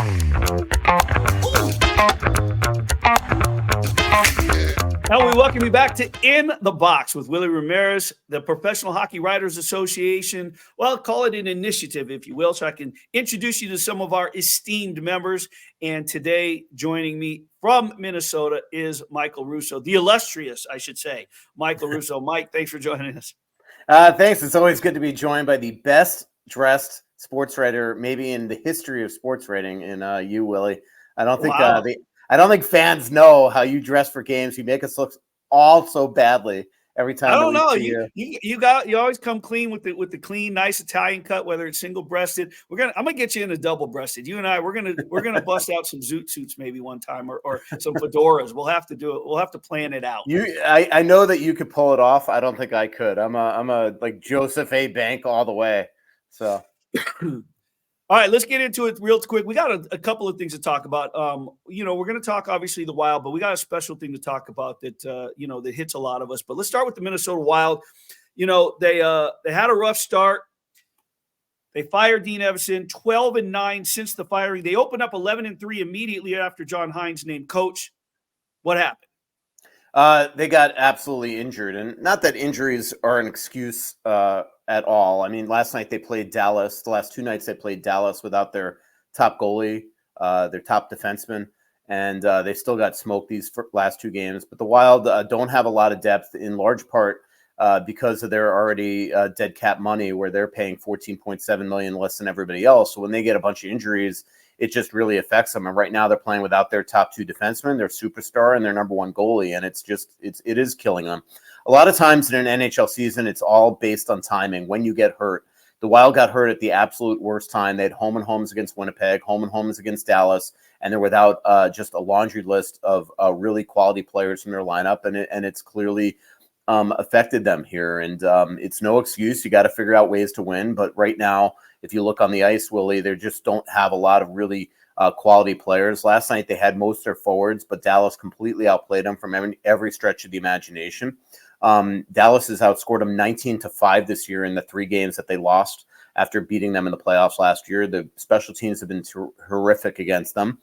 Now we welcome you back to In the Box with Willie Ramirez, the Professional Hockey Writers Association. Well, call it an initiative, if you will, so I can introduce you to some of our esteemed members. And today, joining me from Minnesota is Michael Russo, the illustrious, I should say, Michael Russo. Mike, thanks for joining us. Thanks. It's always good to be joined by the best dressed sports writer, maybe in the history of sports writing, in you, Willie. I don't think I don't think fans know how you dress for games. You make us look all so badly every time. I don't know. You always come clean with the clean, nice Italian cut, whether it's single breasted. I'm gonna get you into double breasted. You and I, we're gonna bust out some zoot suits maybe one time or some fedoras. We'll have to do it. We'll have to plan it out. I know that you could pull it off. I don't think I could. I'm a like Joseph A. Bank all the way. So. All right, let's get into it real quick. We got a couple of things to talk about. We're going to talk obviously the Wild, but we got a special thing to talk about that that hits a lot of us. But let's start with the Minnesota Wild. They had a rough start. They fired Dean Evason, 12-9 since the firing. They opened up 11-3 immediately after John Hines named coach. What happened? They got absolutely injured, and not that injuries are an excuse at all. I mean, last night they played Dallas. The last two nights they played Dallas without their top goalie, their top defenseman, and they still got smoked these last two games. But the Wild don't have a lot of depth, in large part because of their already dead cap money, where they're paying $14.7 million less than everybody else. So when they get a bunch of injuries, it just really affects them. And right now they're playing without their top two defensemen, their superstar, and their number one goalie. And it is killing them. A lot of times in an NHL season, it's all based on timing. When you get hurt, the Wild got hurt at the absolute worst time. They had home and homes against Winnipeg, home and homes against Dallas, and they're without just a laundry list of really quality players in their lineup. And it's clearly affected them here. And it's no excuse. You got to figure out ways to win. But right now, if you look on the ice, Willie, they just don't have a lot of really quality players. Last night, they had most of their forwards, but Dallas completely outplayed them from every stretch of the imagination. Dallas has outscored them 19-5 this year in the three games that they lost after beating them in the playoffs last year. The special teams have been horrific against them.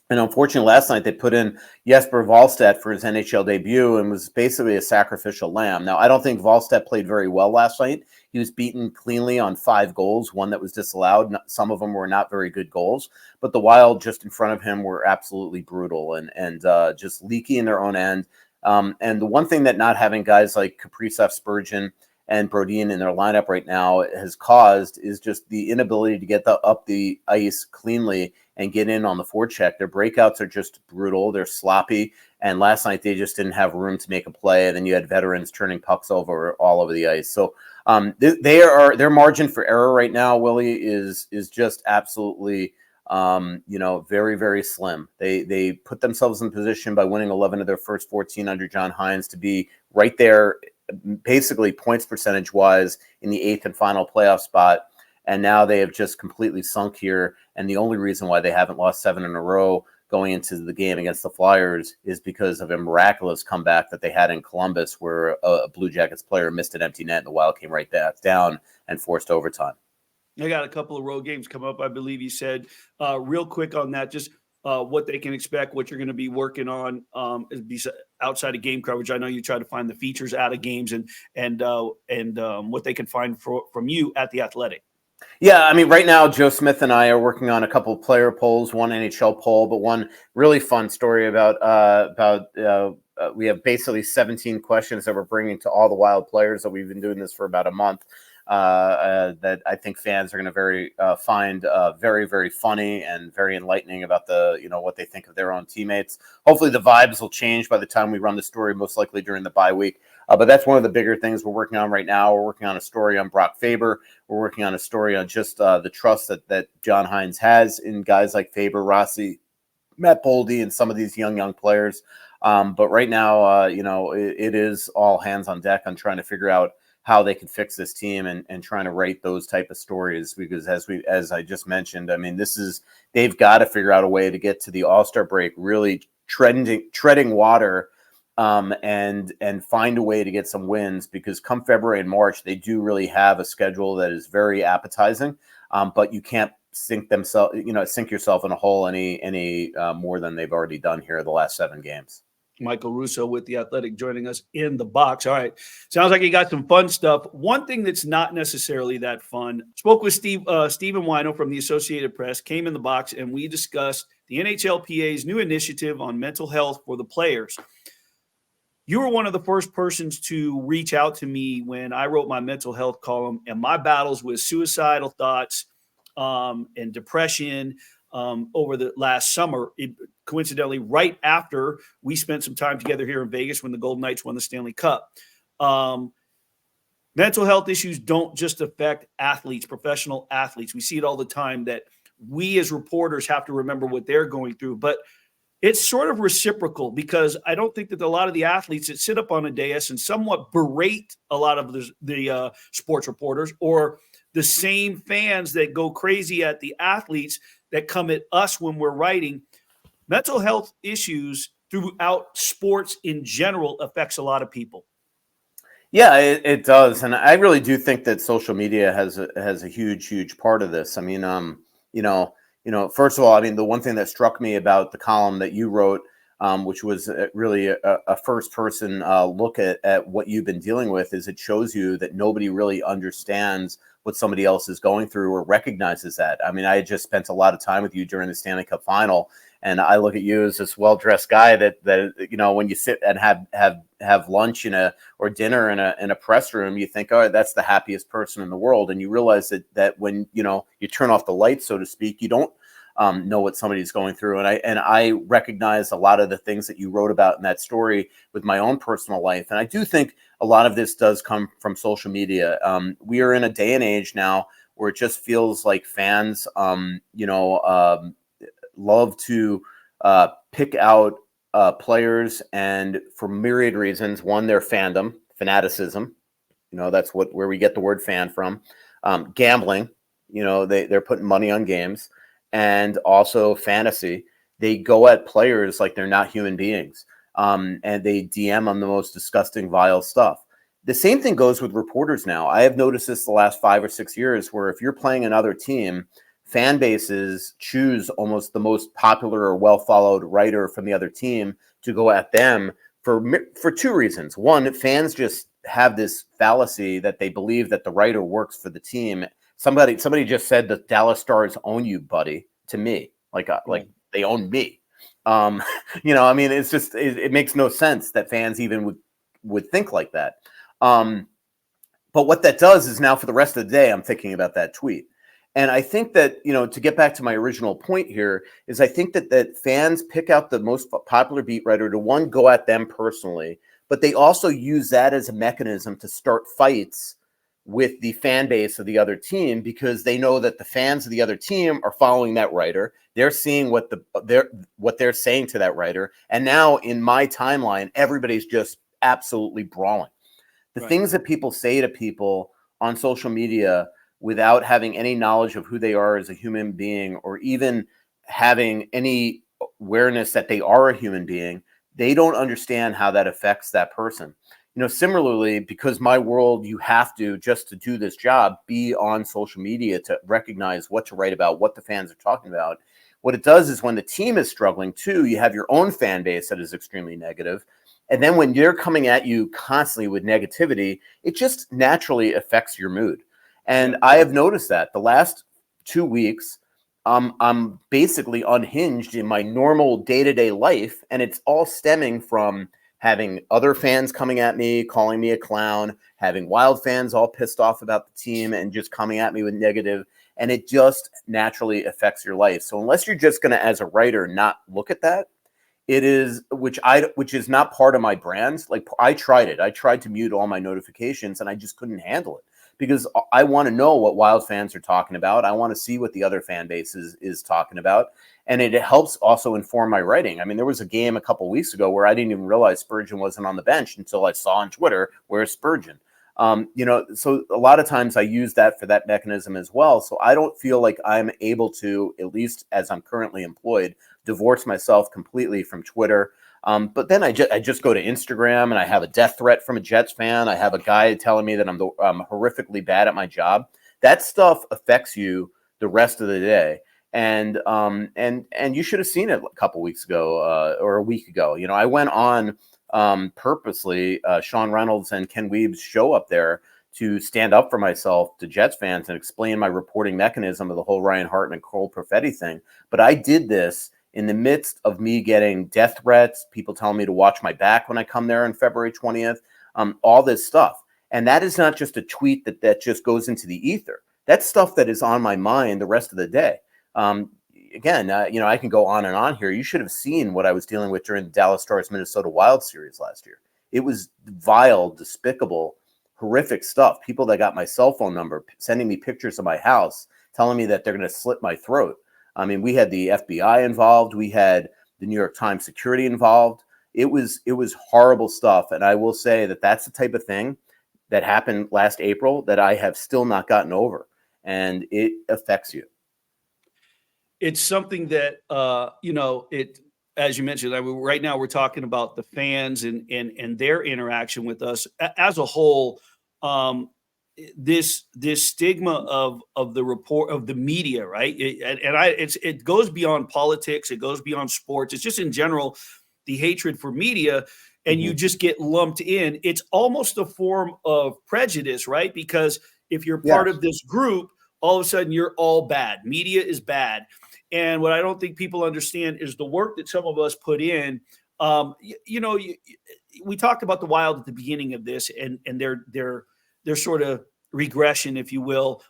And unfortunately, last night they put in Jesper Wallstedt for his NHL debut and was basically a sacrificial lamb. Now, I don't think Wallstedt played very well last night. He was beaten cleanly on 5 goals, one that was disallowed. Some of them were not very good goals, but the Wild just in front of him were absolutely brutal and just leaky in their own end. And the one thing that not having guys like Kaprizov, Spurgeon, and Brodin in their lineup right now has caused is just the inability to get up the ice cleanly and get in on the forecheck. Their breakouts are just brutal. They're sloppy. And last night they just didn't have room to make a play. And then you had veterans turning pucks over all over the ice. So their margin for error right now, Willie, is just absolutely very, very slim. They put themselves in position by winning 11 of their first 14 under John Hines to be right there, basically points percentage wise, in the 8th and final playoff spot. And now they have just completely sunk here. And the only reason why they haven't lost 7 in a row going into the game against the Flyers is because of a miraculous comeback that they had in Columbus, where a Blue Jackets player missed an empty net and the Wild came right back down and forced overtime. They got a couple of road games come up, I believe you said. Real quick on that, just what they can expect, what you're going to be working on outside of game coverage. I know you try to find the features out of games and what they can find from you at The Athletic. Yeah, I mean, right now, Joe Smith and I are working on a couple of player polls, one NHL poll, but one really fun story about we have basically 17 questions that we're bringing to all the Wild players that we've been doing this for about a month. That I think fans are going to find very, very funny and very enlightening about what they think of their own teammates. Hopefully the vibes will change by the time we run the story, most likely during the bye week. But that's one of the bigger things we're working on right now. We're working on a story on Brock Faber. We're working on a story on just the trust that John Hines has in guys like Faber, Rossi, Matt Boldy, and some of these young players. But right now, it is all hands on deck on trying to figure out how they can fix this team and trying to write those type of stories, because as I just mentioned, I mean, they've got to figure out a way to get to the All-Star break really treading water, and find a way to get some wins, because come February and March, they do really have a schedule that is very appetizing, but you can't sink yourself in a hole any more than they've already done here the last 7 games. Michael Russo with The Athletic joining us in the box. All right. Sounds like you got some fun stuff. One thing that's not necessarily that fun. Spoke with Stephen Wino from the Associated Press, came in the box, and we discussed the NHLPA's new initiative on mental health for the players. You were one of the first persons to reach out to me when I wrote my mental health column and my battles with suicidal thoughts and depression over the last summer. Coincidentally, right after we spent some time together here in Vegas when the Golden Knights won the Stanley Cup. Mental health issues don't just affect athletes, professional athletes. We see it all the time that we as reporters have to remember what they're going through. But it's sort of reciprocal, because I don't think that a lot of the athletes that sit up on a dais and somewhat berate a lot of the sports reporters, or the same fans that go crazy at the athletes that come at us when we're writing. Mental health issues throughout sports in general affects a lot of people. Yeah, it does. And I really do think that social media has a huge part of this. I mean, first of all, I mean, the one thing that struck me about the column that you wrote, which was really a first person look at what you've been dealing with, is it shows you that nobody really understands what somebody else is going through or recognizes that. I mean, I just spent a lot of time with you during the Stanley Cup final, and I look at you as this well-dressed guy that when you sit and have lunch or dinner in a press room, you think, oh, that's the happiest person in the world. And you realize that when, you turn off the lights, so to speak, you don't know what somebody's going through. And I recognize a lot of the things that you wrote about in that story with my own personal life. And I do think a lot of this does come from social media. We are in a day and age now where it just feels like fans, love to pick out players, and for myriad reasons. One, their fanaticism. That's where we get the word fan from. Gambling. They're putting money on games, and also fantasy. They go at players like they're not human beings, and they DM on the most disgusting, vile stuff. The same thing goes with reporters now. I have noticed this the last 5 or 6 years, where if you're playing another team, fan bases choose almost the most popular or well-followed writer from the other team to go at them for 2 reasons. One, fans just have this fallacy that they believe that the writer works for the team. Somebody just said the Dallas Stars own you, buddy, to me, like they own me. I mean, it's just it makes no sense that fans even would think like that. But what that does is now for the rest of the day, I'm thinking about that tweet. And I think that, to get back to my original point here, is I think that fans pick out the most popular beat writer to, one, go at them personally, but they also use that as a mechanism to start fights with the fan base of the other team, because they know that the fans of the other team are following that writer. They're seeing what they're saying to that writer. And now in my timeline, everybody's just absolutely brawling. The things that people say to people on social media without having any knowledge of who they are as a human being, or even having any awareness that they are a human being, they don't understand how that affects that person. Similarly, because my world, you have to, just to do this job, be on social media to recognize what to write about, what the fans are talking about. What it does is when the team is struggling too, you have your own fan base that is extremely negative. And then when you're coming at you constantly with negativity, it just naturally affects your mood. And I have noticed that the last 2 weeks, I'm basically unhinged in my normal day-to-day life. And it's all stemming from having other fans coming at me, calling me a clown, having Wild fans all pissed off about the team and just coming at me with negative. And it just naturally affects your life. So unless you're just going to, as a writer, not look at that, it is, which is not part of my brand. Like, I tried it. I tried to mute all my notifications, and I just couldn't handle it, because I want to know what Wild fans are talking about. I want to see what the other fan base is talking about. And it helps also inform my writing. I mean, there was a game a couple weeks ago where I didn't even realize Spurgeon wasn't on the bench until I saw on Twitter, where's Spurgeon? So a lot of times I use that for that mechanism as well. So I don't feel like I'm able to, at least as I'm currently employed, divorce myself completely from Twitter. But then I just go to Instagram, and I have a death threat from a Jets fan. I have a guy telling me that I'm horrifically bad at my job. That stuff affects you the rest of the day. And you should have seen it a couple weeks ago or a week ago. You know, I went on purposely Sean Reynolds and Ken Weeb's show up there to stand up for myself to Jets fans and explain my reporting mechanism of the whole Ryan Hart and Cole Perfetti thing. But I did this in the midst of me getting death threats, people telling me to watch my back when I come there on February 20th, all this stuff. And that is not just a tweet that just goes into the ether. That's stuff that is on my mind the rest of the day. Again, you know, I can go on and on here. You should have seen what I was dealing with during the Dallas Stars Minnesota Wild series last year. It was vile, despicable, horrific stuff. People that got my cell phone number, sending me pictures of my house, telling me that they're going to slit my throat. I mean, we had the FBI involved. We had the New York Times security involved. It was horrible stuff. And I will say that that's the type of thing that happened last April that I have still not gotten over. And it affects you. It's something that, you know, as you mentioned, I mean, right now we're talking about the fans and their interaction with us as a whole. This stigma of the report of the media, right? It goes beyond politics. It goes beyond sports. It's just in general the hatred for media, and you just get lumped in. It's almost a form of prejudice, right? Because if you're part of this group, all of a sudden you're all bad. Media is bad. And what I don't think people understand is the work that some of us put in. We talked about the Wild at the beginning of this, and their sort of regression, if you will,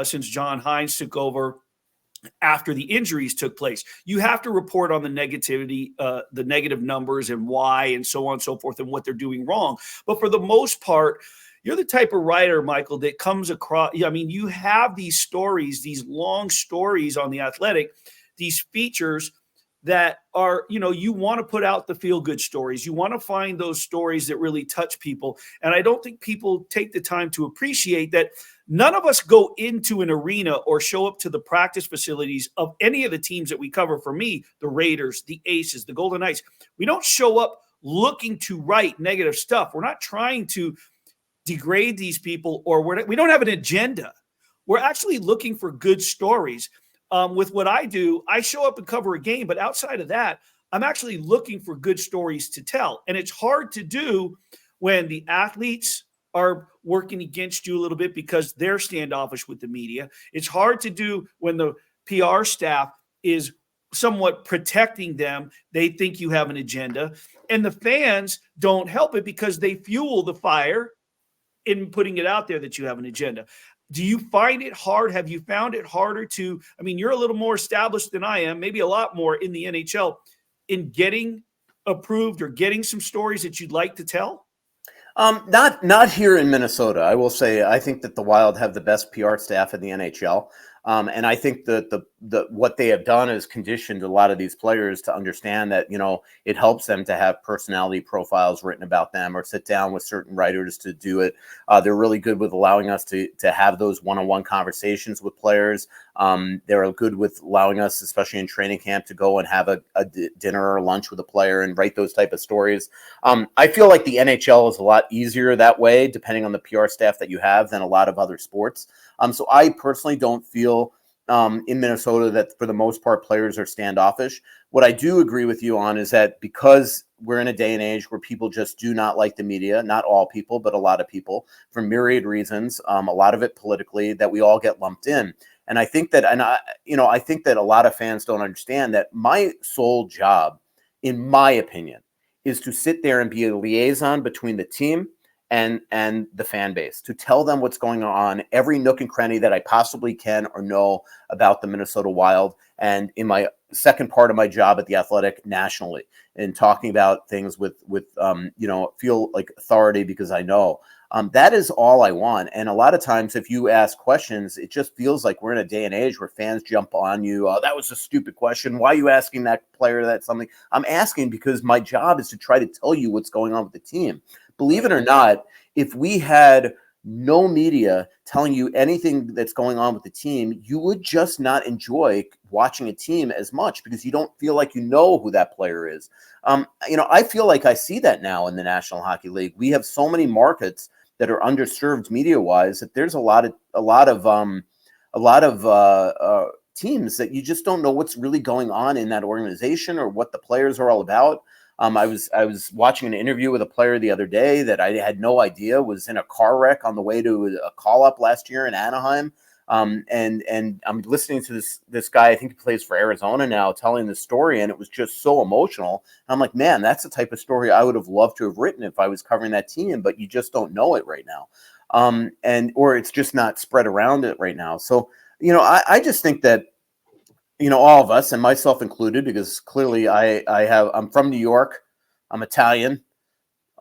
since John Hines took over after the injuries took place. You have to report on the negativity, the negative numbers and why, and so on and so forth, and what they're doing wrong. But for the most part, you're the type of writer, Michael, that comes across. I mean, you have these stories, these long stories on The Athletic, these features that are, you want to put out the feel-good stories. You want to find those stories that really touch people. And I don't think people take the time to appreciate that none of us go into an arena or show up to the practice facilities of any of the teams that we cover. For me, the Raiders, the Aces, the Golden Knights, we don't show up looking to write negative stuff. We're not trying to degrade these people, or we don't have an agenda. We're actually looking for good stories. With what I do, I show up and cover a game, but outside of that, I'm actually looking for good stories to tell. And it's hard to do when the athletes are working against you a little bit because they're standoffish with the media. It's hard to do when the PR staff is somewhat protecting them. They think you have an agenda. And the fans don't help it because they fuel the fire in putting it out there that you have an agenda. Do you find it hard? Have you found it harder to, I mean, you're a little more established than I am, maybe a lot more in the NHL, in getting approved or getting some stories that you'd like to tell? Not here in Minnesota. I will say I think that the Wild have the best PR staff in the NHL. And I think that the what they have done is conditioned a lot of these players to understand that, it helps them to have personality profiles written about them or sit down with certain writers to do it. They're really good with allowing us to have those one-on-one conversations with players. They're good with allowing us, especially in training camp, to go and have a dinner or lunch with a player and write those type of stories. I feel like the NHL is a lot easier that way, depending on the PR staff that you have, than a lot of other sports. So I personally don't feel in Minnesota that for the most part players are standoffish. What I do agree with you on is that because we're in a day and age where people just do not like the media, not all people, but a lot of people, for myriad reasons, a lot of it politically, that we all get lumped in. And I think that, I think that a lot of fans don't understand that my sole job, in my opinion, is to sit there and be a liaison between the team and the fan base, to tell them what's going on, every nook and cranny that I possibly can or know about the Minnesota Wild, and in my second part of my job at The Athletic, nationally, and talking about things with feel like authority because I know. That is all I want. And a lot of times if you ask questions, it just feels like we're in a day and age where fans jump on you. Oh, that was a stupid question. Why are you asking that player that something? I'm asking because my job is to try to tell you what's going on with the team. Believe it or not, if we had no media telling you anything that's going on with the team, you would just not enjoy watching a team as much because you don't feel like you know who that player is. I feel like I see that now in the National Hockey League. We have so many markets that are underserved media-wise that there's a lot of a lot of teams that you just don't know what's really going on in that organization or what the players are all about. I was watching an interview with a player the other day that I had no idea was in a car wreck on the way to a call up last year in Anaheim. And I'm listening to this guy, I think he plays for Arizona now, telling the story, and it was just so emotional. And I'm like, man, that's the type of story I would have loved to have written if I was covering that team, but you just don't know it right now. Or it's just not spread around it right now. So, I just think that, all of us, and myself included, because clearly I'm from New York, I'm Italian,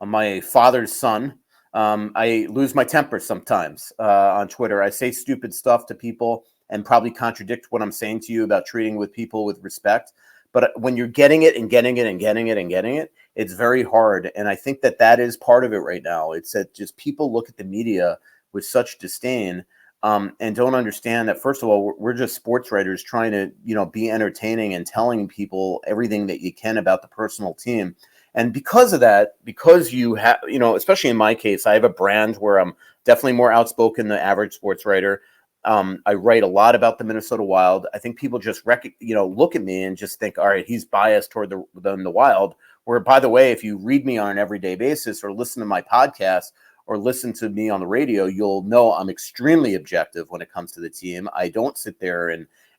I'm my father's son. I lose my temper sometimes on Twitter. I say stupid stuff to people and probably contradict what I'm saying to you about treating with people with respect. But when you're getting it and getting it and getting it and getting it, it's very hard. And I think that is part of it right now. It's that just people look at the media with such disdain and don't understand that, first of all, we're just sports writers trying to, be entertaining and telling people everything that you can about the personal team. And because of that, because you have, especially in my case, I have a brand where I'm definitely more outspoken than the average sports writer. I write a lot about the Minnesota Wild. I think people just look at me and just think, all right, he's biased toward the Wild. Where, by the way, if you read me on an everyday basis or listen to my podcast or listen to me on the radio, you'll know I'm extremely objective when it comes to the team. I don't sit there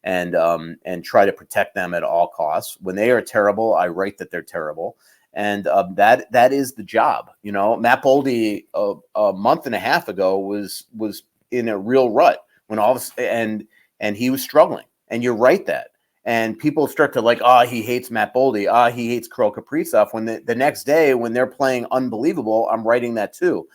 and try to protect them at all costs. When they are terrible, I write that they're terrible. And that is the job. Matt Boldy a month and a half ago was in a real rut when and he was struggling. And you're right that. And people start to he hates Matt Boldy. He hates Kirill Kaprizov. When the next day when they're playing unbelievable, I'm writing that too.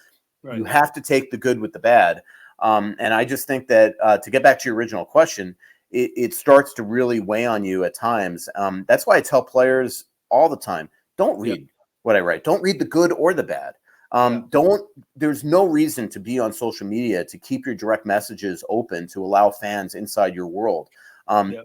Right. You have to take the good with the bad. And I just think that to get back to your original question, it starts to really weigh on you at times. That's why I tell players all the time, don't read what I write. Don't read the good or the bad. There's no reason to be on social media to keep your direct messages open to allow fans inside your world.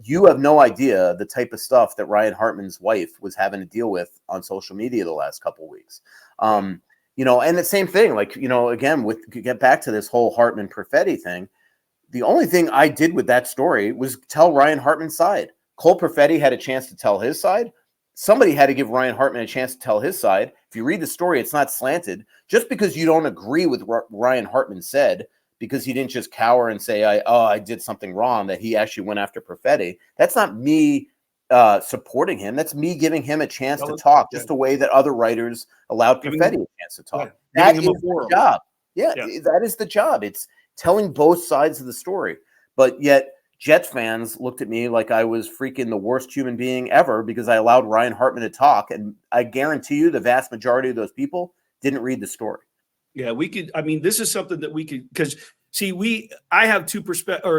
You have no idea the type of stuff that Ryan Hartman's wife was having to deal with on social media the last couple of weeks. And the same thing, again, get back to this whole Hartman Perfetti thing. The only thing I did with that story was tell Ryan Hartman's side. Cole Perfetti had a chance to tell his side. Somebody had to give Ryan Hartman a chance to tell his side. If you read the story, it's not slanted. Just because you don't agree with what Ryan Hartman said, because he didn't just cower and say, I did something wrong, that he actually went after Perfetti. That's not me supporting him. That's me giving him a chance to talk, just the way that other writers allowed Perfetti a chance to talk. That is the job. That is the job. It's telling both sides of the story. But yet Jets fans looked at me like I was freaking the worst human being ever because I allowed Ryan Hartman to talk. And I guarantee you the vast majority of those people didn't read the story. Yeah, we could. I mean, this is something that we could, because I have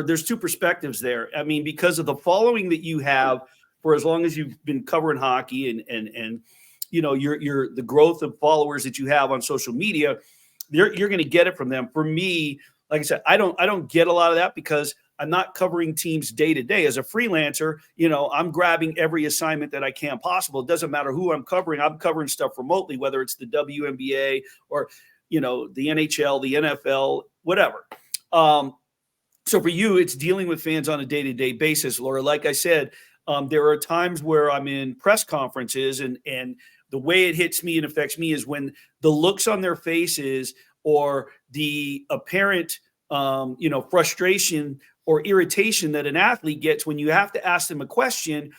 there's two perspectives there. I mean, because of the following that you have for as long as you've been covering hockey and your the growth of followers that you have on social media, you're going to get it from them. For me, like I said, I don't get a lot of that because I'm not covering teams day to day. As a freelancer, I'm grabbing every assignment that I can possible. It doesn't matter who I'm covering. I'm covering stuff remotely, whether it's the WNBA or, the NHL, the NFL, whatever. So for you, it's dealing with fans on a day-to-day basis, Laura. Like I said, there are times where I'm in press conferences and the way it hits me and affects me is when the looks on their faces or the apparent, frustration or irritation that an athlete gets when you have to ask them a question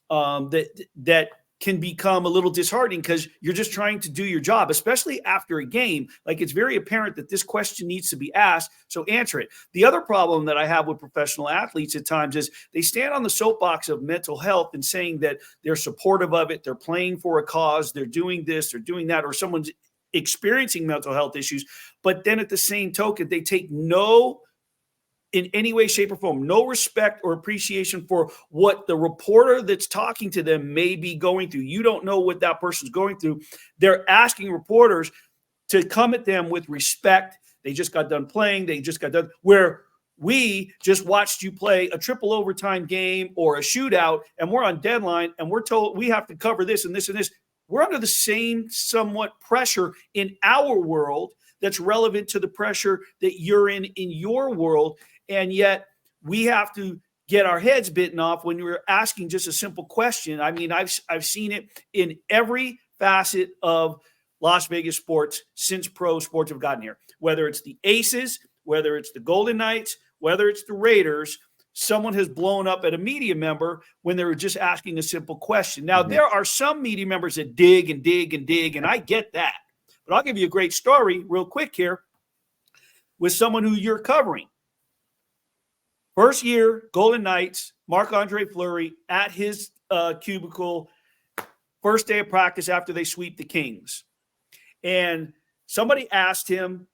that can become a little disheartening because you're just trying to do your job, especially after a game. Like, it's very apparent that this question needs to be asked, so answer it. The other problem that I have with professional athletes at times is they stand on the soapbox of mental health and saying that they're supportive of it, they're playing for a cause, they're doing this, they're doing that, or someone's experiencing mental health issues. But then at the same token, they take in any way, shape, or form, no respect or appreciation for what the reporter that's talking to them may be going through. You don't know what that person's going through. They're asking reporters to come at them with respect. They just got done playing. They just got done. Where we just watched you play a triple overtime game or a shootout, and we're on deadline, and we're told we have to cover this and this and this. We're under the same somewhat pressure in our world that's relevant to the pressure that you're in your world. And yet we have to get our heads bitten off when we're asking just a simple question. I mean, I've seen it in every facet of Las Vegas sports since pro sports have gotten here, whether it's the Aces, whether it's the Golden Knights, whether it's the Raiders. Someone has blown up at a media member when they were just asking a simple question. Now, there are some media members that dig and dig and dig, and I get that. But I'll give you a great story real quick here with someone who you're covering. First year, Golden Knights, Marc-Andre Fleury at his cubicle, first day of practice after they sweep the Kings. And somebody asked him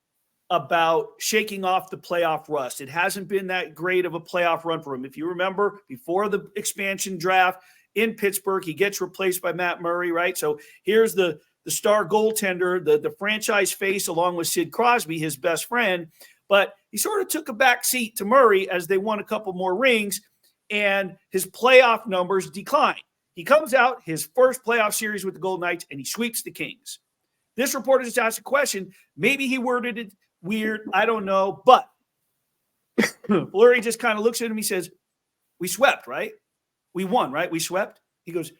about shaking off the playoff rust. It hasn't been that great of a playoff run for him. If you remember, before the expansion draft in Pittsburgh, he gets replaced by Matt Murray, right? So here's the star goaltender, the franchise face, along with Sid Crosby, his best friend. But he sort of took a back seat to Murray as they won a couple more rings, and his playoff numbers declined. He comes out his first playoff series with the Golden Knights, and he sweeps the Kings. This reporter just asked a question. Maybe he worded it weird. I don't know. But Fleury just kind of looks at him. He says, we swept, right? We won, right? We swept. He goes,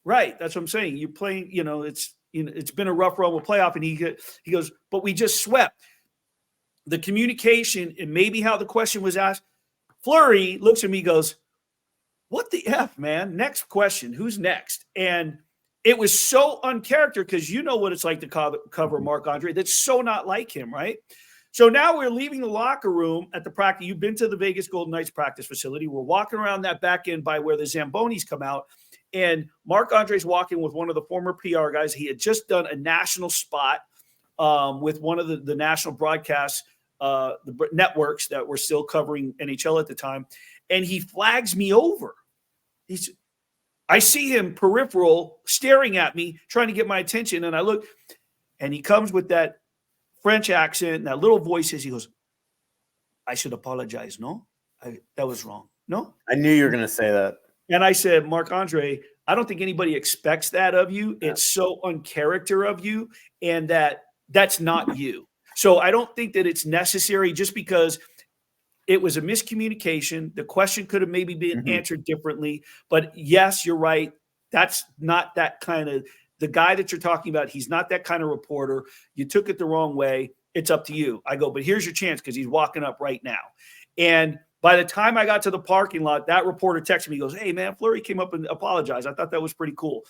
right. That's what I'm saying. You're playing, it's been a rough run with playoff. And he goes, but we just swept. The communication and maybe how the question was asked. Fleury looks at me, goes, what the F, man? Next question. Who's next? And it was so uncharacter because you know what it's like to cover Marc-Andre. That's so not like him, right? So now we're leaving the locker room at the practice. You've been to the Vegas Golden Knights practice facility. We're walking around that back end by where the Zambonis come out. And Marc-Andre's walking with one of the former PR guys. He had just done a national spot with one of the national broadcasts, the networks that were still covering NHL at the time. And he flags me over. I see him peripheral staring at me, trying to get my attention. And I look, and he comes with that French accent, and that little voice says, he goes, I should apologize. No, that was wrong. No, I knew you were going to say that. And I said, Marc-Andre, I don't think anybody expects that of you. Yeah. It's so uncharacter of you, and that's not you. So I don't think that it's necessary just because it was a miscommunication. The question could have maybe been answered differently. But yes, you're right. That's not that kind of – the guy that you're talking about, he's not that kind of reporter. You took it the wrong way. It's up to you. I go, but here's your chance because he's walking up right now. And by the time I got to the parking lot, that reporter texted me. He goes, hey, man, Fleury came up and apologized. I thought that was pretty cool.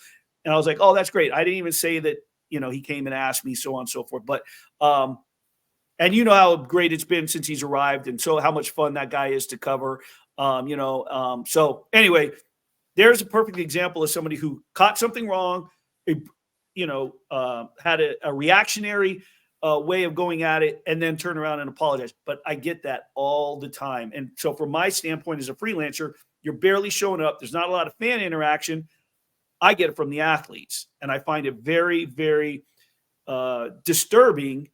And I was like, oh, that's great. I didn't even say that, he came and asked me, so on and so forth. But and you know how great it's been since he's arrived, and so how much fun that guy is to cover. So anyway, there's a perfect example of somebody who caught something wrong, had a reactionary way of going at it, and then turn around and apologize. But I get that all the time. And so from my standpoint as a freelancer, you're barely showing up. There's not a lot of fan interaction. I get it from the athletes, and I find it very, very disturbing,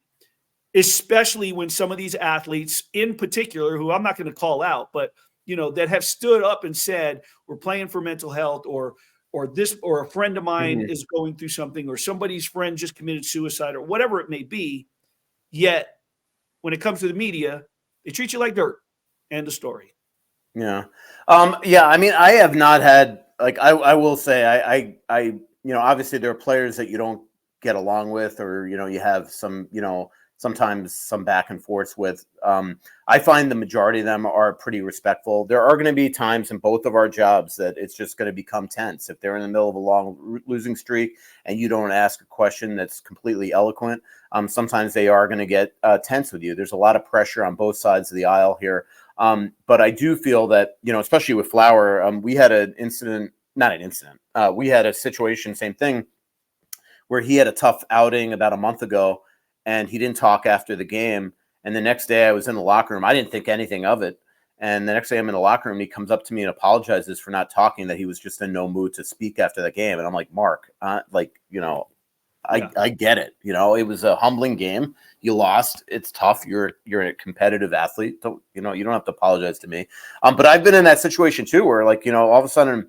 especially when some of these athletes in particular, who I'm not going to call out, but, that have stood up and said, we're playing for mental health, or a friend of mine is going through something, or somebody's friend just committed suicide, or whatever it may be. Yet when it comes to the media, they treat you like dirt. End of story. Yeah. I mean, I have not had, I will say, I obviously there are players that you don't get along with, or, you have some, sometimes some back and forth with. I find the majority of them are pretty respectful. There are going to be times in both of our jobs that it's just going to become tense. If they're in the middle of a long losing streak and you don't ask a question that's completely eloquent, sometimes they are going to get tense with you. There's a lot of pressure on both sides of the aisle here. But I do feel that, especially with Flower, we had we had a situation, same thing, where he had a tough outing about a month ago, and he didn't talk after the game. And the next day I was in the locker room. I didn't think anything of it. And the next day I'm in the locker room, and he comes up to me and apologizes for not talking, that he was just in no mood to speak after the game. And I'm like, Mark, I get it. It was a humbling game. You lost. It's tough. You're a competitive athlete. So, you don't have to apologize to me. But I've been in that situation too, where all of a sudden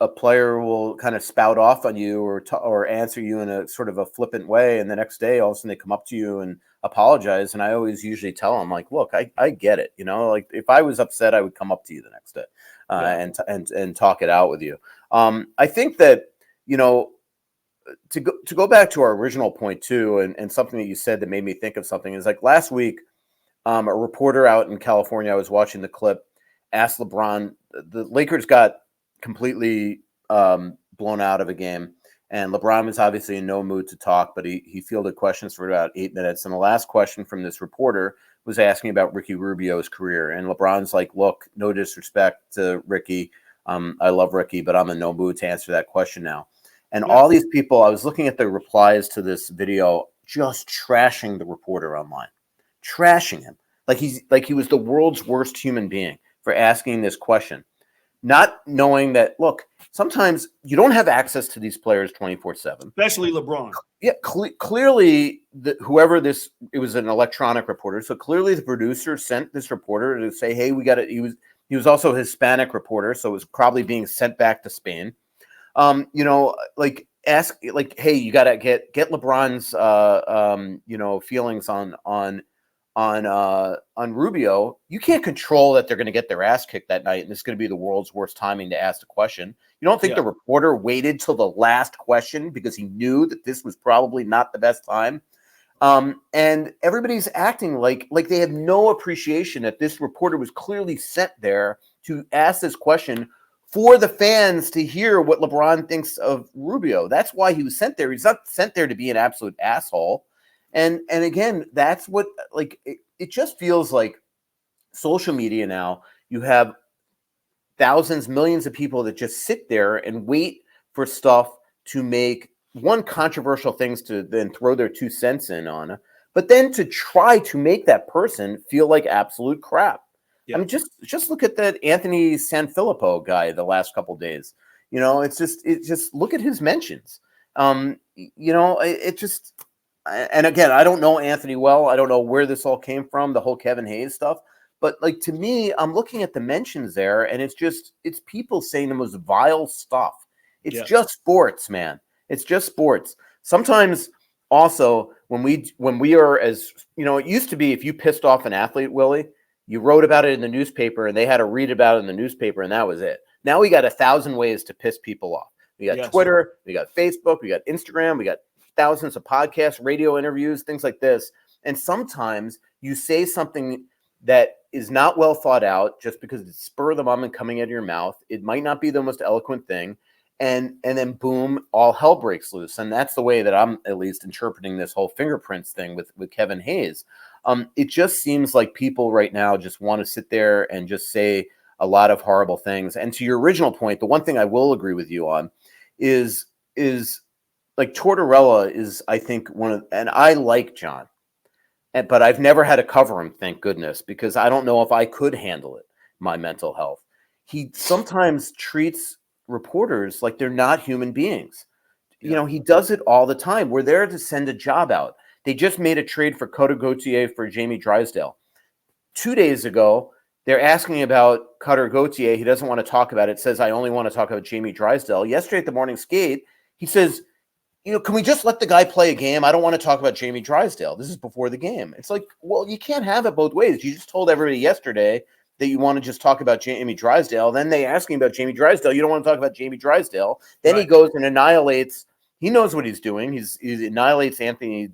a player will kind of spout off on you or answer you in a sort of a flippant way. And the next day, all of a sudden they come up to you and apologize. And I always usually tell him, like, look, I get it. You know, like if I was upset, I would come up to you the next day and talk it out with you. I think that, you know, to go back to our original point too, and something that you said that made me think of something is like last week, a reporter out in California, I was watching the clip, asked LeBron, the Lakers got completely blown out of a game. And LeBron was obviously in no mood to talk, but he fielded questions for about 8 minutes. And the last question from this reporter was asking about Ricky Rubio's career. And LeBron's like, look, no disrespect to Ricky. I love Ricky, but I'm in no mood to answer that question now. And all these people, I was looking at the replies to this video, just trashing the reporter online, trashing him. Like he was the world's worst human being for asking this question. Not knowing that, look, sometimes you don't have access to these players 24/7. Especially LeBron. Yeah, clearly, whoever this, it was an electronic reporter. So clearly the producer sent this reporter to say, hey, we got it. He was also a Hispanic reporter, so it was probably being sent back to Spain. You know, like ask, like, hey, you got to get LeBron's, you know, feelings on Rubio. You can't control that they're going to get their ass kicked that night, and it's going to be the world's worst timing to ask the question. You don't think the reporter waited till the last question because he knew that this was probably not the best time? And everybody's acting like they have no appreciation that this reporter was clearly sent there to ask this question for the fans to hear what LeBron thinks of Rubio. That's why he was sent there. He's not sent there to be an absolute asshole. And again, that's what, like, it just feels like social media now. You have thousands, millions of people that just sit there and wait for stuff to make one controversial things to then throw their 2 cents in on, but then to try to make that person feel like absolute crap. I mean, just look at that Anthony Sanfilippo guy the last couple of days. You know, it's just look at his mentions. You know, it just, and again, I don't know Anthony well. I don't know where this all came from, the whole Kevin Hayes stuff. But like, to me, I'm looking at the mentions there, and it's people saying the most vile stuff. It's just sports, man. It's just sports. Sometimes also when we are, as you know, it used to be if you pissed off an athlete, Willie, you wrote about it in the newspaper and they had to read about it in the newspaper and that was it. Now we got 1,000 ways to piss people off. We got Twitter, we got Facebook, we got Instagram, we got thousands of podcasts, radio interviews, things like this. And sometimes you say something that is not well thought out just because it's spur of the moment coming out of your mouth. It might not be the most eloquent thing. And then boom, all hell breaks loose. And that's the way that I'm at least interpreting this whole fingerprints thing with Kevin Hayes. It just seems like people right now just want to sit there and just say a lot of horrible things. And to your original point, the one thing I will agree with you on is like Tortorella is, I think, and I like John, but I've never had to cover him, thank goodness, because I don't know if I could handle it, my mental health. He sometimes treats reporters like they're not human beings. You know, he does it all the time. We're there to send a job out. They just made a trade for Cutter Gauthier for Jamie Drysdale. 2 days ago, they're asking about Cutter Gauthier. He doesn't want to talk about it. Says, I only want to talk about Jamie Drysdale. Yesterday at the morning skate, he says, you know, can we just let the guy play a game? I don't want to talk about Jamie Drysdale. This is before the game. It's like, well, you can't have it both ways. You just told everybody yesterday that you want to just talk about Jamie Drysdale. Then they asking about Jamie Drysdale. You don't want to talk about Jamie Drysdale. Then he goes and annihilates. He knows what he's doing. He annihilates Anthony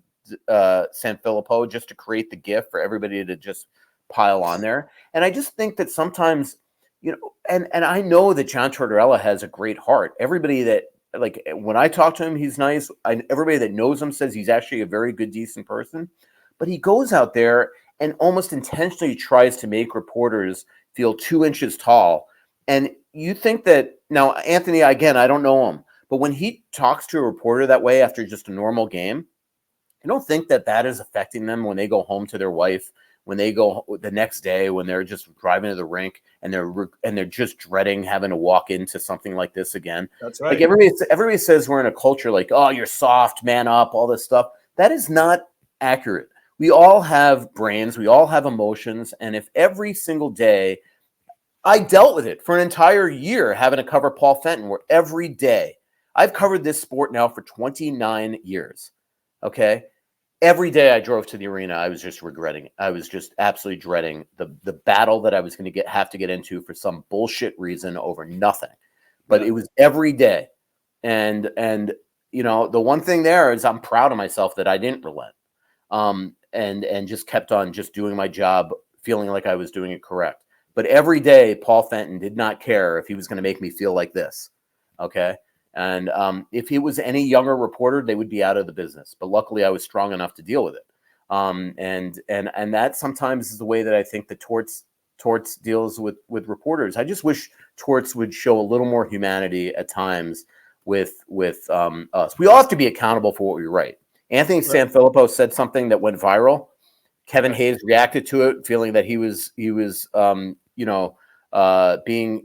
Sanfilippo just to create the GIF for everybody to just pile on there. And I just think that sometimes, you know, and I know that John Tortorella has a great heart. Everybody that, like, when I talk to him, he's nice. Everybody that knows him says he's actually a very good, decent person. But he goes out there and almost intentionally tries to make reporters feel 2 inches tall. And you think that, now, Anthony, again, I don't know him, but when he talks to a reporter that way after just a normal game, I don't think that is affecting them when they go home to their wife, when they go the next day, when they're just driving to the rink and they're just dreading having to walk into something like this again. That's right. Like everybody says we're in a culture like, oh, you're soft, man up, all this stuff. That is not accurate. We all have brains. We all have emotions. And if every single day, I dealt with it for an entire year, having to cover Paul Fenton, where every day, I've covered this sport now for 29 years. Okay. every day I drove to the arena, I was just regretting it. I was just absolutely dreading the battle that I was going to have to get into for some bullshit reason over nothing. But it was every day. And the one thing there is I'm proud of myself that I didn't relent. And just kept on just doing my job, feeling like I was doing it correct. But every day, Paul Fenton did not care if he was going to make me feel like this. Okay. And if he was any younger reporter, they would be out of the business. But luckily, I was strong enough to deal with it. And that sometimes is the way that I think that Torts deals with reporters. I just wish Torts would show a little more humanity at times with us. We all have to be accountable for what we write. Anthony Sanfilippo said something that went viral. Kevin Hayes reacted to it, feeling that he was being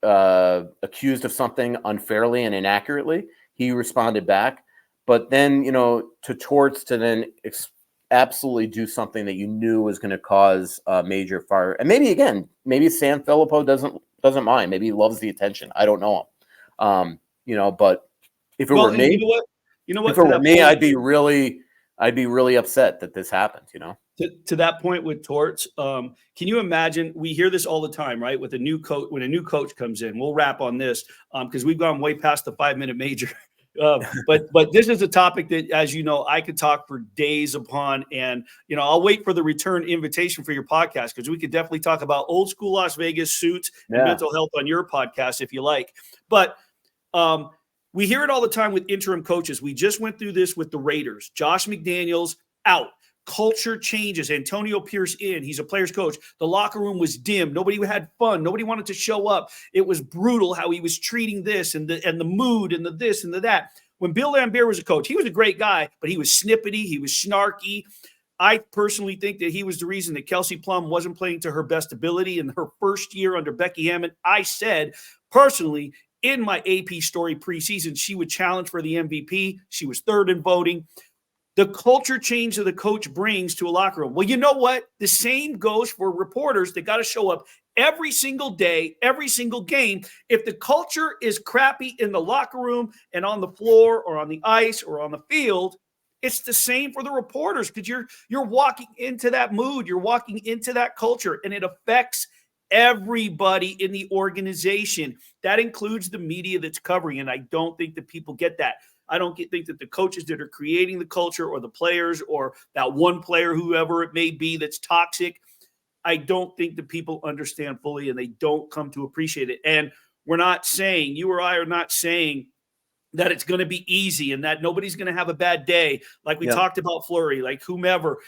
accused of something unfairly and inaccurately. He responded back, but then to Torts to then absolutely do something that you knew was going to cause a major fire. And maybe Sanfilippo doesn't mind. Maybe he loves the attention. I don't know him. But if it were me, if it were me, I'd be really upset that this happened. To that point with Torts, can you imagine? We hear this all the time, right? With a new coach, when a new coach comes in, we'll wrap on this because we've gone way past the 5-minute major. But this is a topic that, as you know, I could talk for days upon, and I'll wait for the return invitation for your podcast because we could definitely talk about old school Las Vegas suits and mental health on your podcast if you like. But we hear it all the time with interim coaches. We just went through this with the Raiders. Josh McDaniels out. Culture changes. Antonio Pierce in. He's a player's coach. The locker room was dim. Nobody had fun. Nobody wanted to show up. It was brutal how he was treating this and the mood and the this and the that. When Bill Laimbeer was a coach, he was a great guy, but he was snippety. He was snarky. I personally think that he was the reason that Kelsey Plum wasn't playing to her best ability in her first year under Becky Hammond. I said personally in my AP story preseason, she would challenge for the MVP. She was third in voting. The culture change that the coach brings to a locker room. Well, you know what? The same goes for reporters that got to show up every single day, every single game. If the culture is crappy in the locker room and on the floor or on the ice or on the field, it's the same for the reporters because you're walking into that mood. You're walking into that culture, and it affects everybody in the organization. That includes the media that's covering, and I don't think that people get that. I don't think that the coaches that are creating the culture or the players or that one player, whoever it may be, that's toxic, I don't think the people understand fully and they don't come to appreciate it. And we're not saying, you or I are not saying that it's going to be easy and that nobody's going to have a bad day. Like we talked about Fleury, like whomever,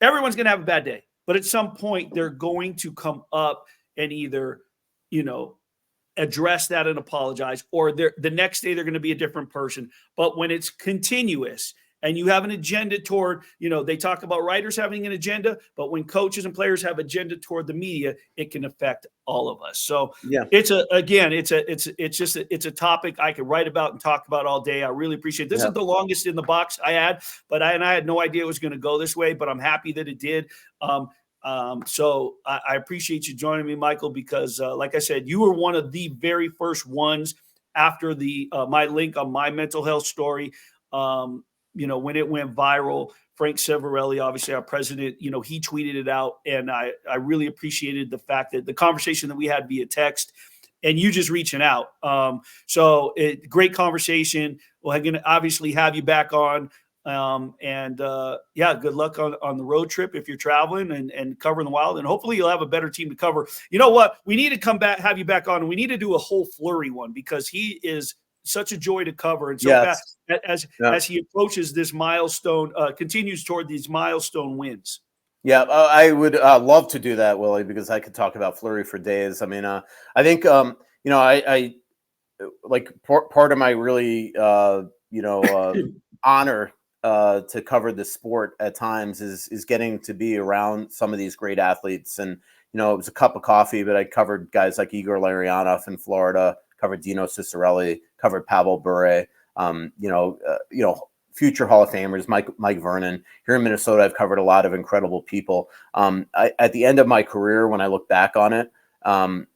everyone's going to have a bad day. But at some point they're going to come up and either, address that and apologize, or the next day they're going to be a different person. But when it's continuous and you have an agenda toward, they talk about writers having an agenda, but when coaches and players have agenda toward the media, it can affect all of us. So it's a topic I could write about and talk about all day. I really appreciate it. This is the longest in the box I had, but I had no idea it was going to go this way, but I'm happy that it did. So I appreciate you joining me, Michael, because like I said, you were one of the very first ones after my link on my mental health story. When it went viral, Frank Severelli, obviously our president, he tweeted it out, and I really appreciated the fact that the conversation that we had via text and you just reaching out. Great conversation. We're going to obviously have you back on. Good luck on the road trip if you're traveling and covering the Wild, and hopefully you'll have a better team to cover. You know what? We need to come back, have you back on, and we need to do a whole Fleury one because he is such a joy to cover. And so as he approaches this milestone, continues toward these milestone wins. Yeah, I would love to do that, Willie, because I could talk about Fleury for days. I mean, I think, I like part of my really, honor to cover the sport at times is getting to be around some of these great athletes. And, it was a cup of coffee, but I covered guys like Igor Larionov in Florida, covered Dino Ciccarelli, covered Pavel Bure, future Hall of Famers, Mike Vernon. Here in Minnesota, I've covered a lot of incredible people. At the end of my career, when I look back on it,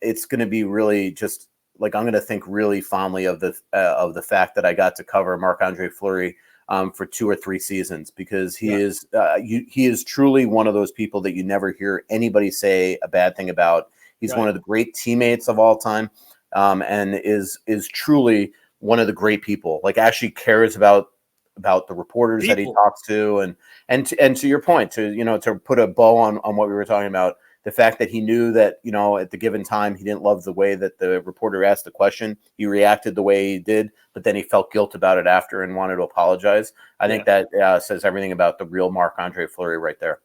it's going to be really just like I'm going to think really fondly of the fact that I got to cover Marc-Andre Fleury for 2 or 3 seasons, because he is truly one of those people that you never hear anybody say a bad thing about. He's one of the great teammates of all time, and is truly one of the great people. Like, actually cares about the reporters that he talks to, and to your point, to put a bow on what we were talking about, the fact that he knew that, at the given time, he didn't love the way that the reporter asked the question. He reacted the way he did, but then he felt guilt about it after and wanted to apologize. I think that says everything about the real Marc-Andre Fleury right there.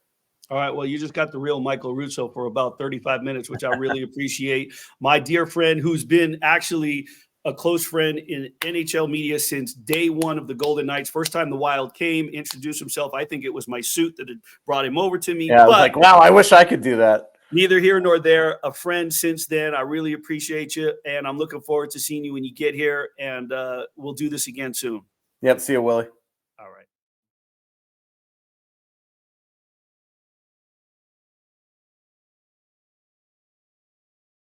All right. Well, you just got the real Michael Russo for about 35 minutes, which I really appreciate. My dear friend, who's been actually a close friend in NHL media since day one of the Golden Knights. First time the Wild came, introduced himself. I think it was my suit that had brought him over to me. Yeah, I was like, wow, I wish I could do that. Neither here nor there. A friend since then. I really appreciate you, and I'm looking forward to seeing you when you get here, and we'll do this again soon. Yep. See you, Willie.